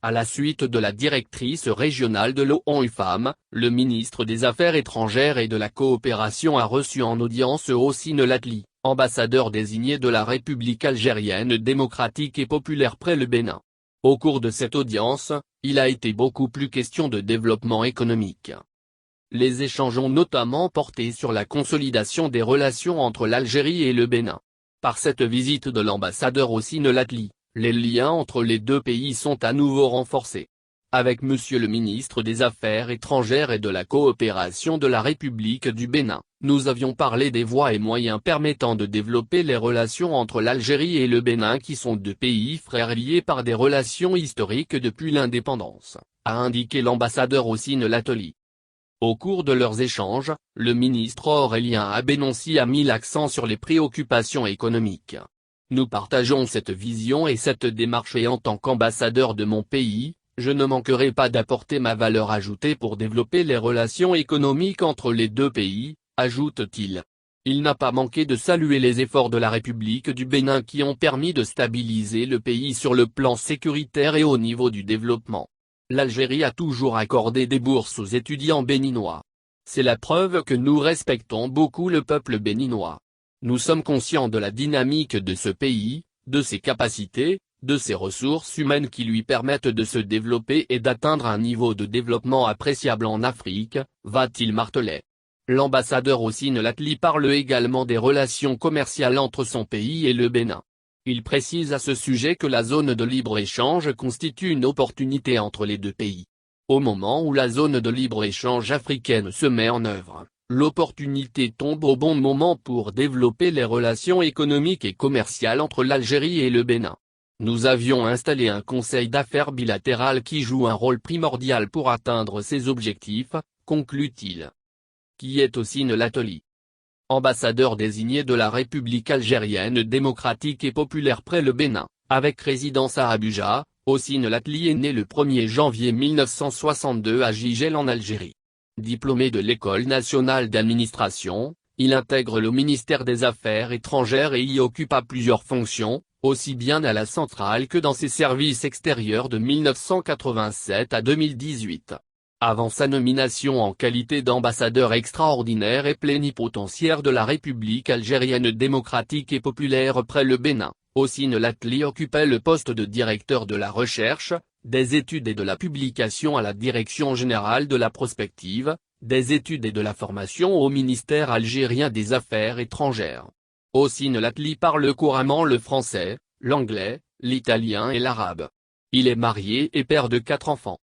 À la suite de la directrice régionale de l'ONU Femmes, le ministre des Affaires étrangères et de la coopération a reçu en audience Hossein Latli, ambassadeur désigné de la République algérienne démocratique et populaire près le Bénin. Au cours de cette audience, il a été beaucoup plus question de développement économique. Les échanges ont notamment porté sur la consolidation des relations entre l'Algérie et le Bénin. Par cette visite de l'ambassadeur Hossein Latli, les liens entre les deux pays sont à nouveau renforcés. Avec Monsieur le ministre des Affaires étrangères et de la coopération de la République du Bénin, nous avions parlé des voies et moyens permettant de développer les relations entre l'Algérie et le Bénin qui sont deux pays frères liés par des relations historiques depuis l'indépendance, a indiqué l'ambassadeur Hossein Latli. Au cours de leurs échanges, le ministre Aurélien Abenoncy a mis l'accent sur les préoccupations économiques. Nous partageons cette vision et cette démarche et en tant qu'ambassadeur de mon pays, je ne manquerai pas d'apporter ma valeur ajoutée pour développer les relations économiques entre les deux pays, ajoute-t-il. Il n'a pas manqué de saluer les efforts de la République du Bénin qui ont permis de stabiliser le pays sur le plan sécuritaire et au niveau du développement. L'Algérie a toujours accordé des bourses aux étudiants béninois. C'est la preuve que nous respectons beaucoup le peuple béninois. Nous sommes conscients de la dynamique de ce pays, de ses capacités, de ses ressources humaines qui lui permettent de se développer et d'atteindre un niveau de développement appréciable en Afrique, va-t-il marteler. L'ambassadeur Hossein Latli parle également des relations commerciales entre son pays et le Bénin. Il précise à ce sujet que la zone de libre-échange constitue une opportunité entre les deux pays. Au moment où la zone de libre-échange africaine se met en œuvre, l'opportunité tombe au bon moment pour développer les relations économiques et commerciales entre l'Algérie et le Bénin. Nous avions installé un conseil d'affaires bilatéral qui joue un rôle primordial pour atteindre ces objectifs, conclut-il. Qui est Hossein Latli, ambassadeur désigné de la République algérienne démocratique et populaire près le Bénin, avec résidence à Abuja. Hossein Latli est né le 1er janvier 1962 à Jijel en Algérie. Diplômé de l'École nationale d'administration, il intègre le ministère des Affaires étrangères et y occupa plusieurs fonctions, aussi bien à la centrale que dans ses services extérieurs de 1987 à 2018. Avant sa nomination en qualité d'ambassadeur extraordinaire et plénipotentiaire de la République algérienne démocratique et populaire près le Bénin, Hossein Latli occupait le poste de directeur de la recherche, des études et de la publication à la Direction générale de la prospective, des études et de la formation au ministère algérien des Affaires étrangères. Hossein Latli parle couramment le français, l'anglais, l'italien et l'arabe. Il est marié et père de 4 enfants.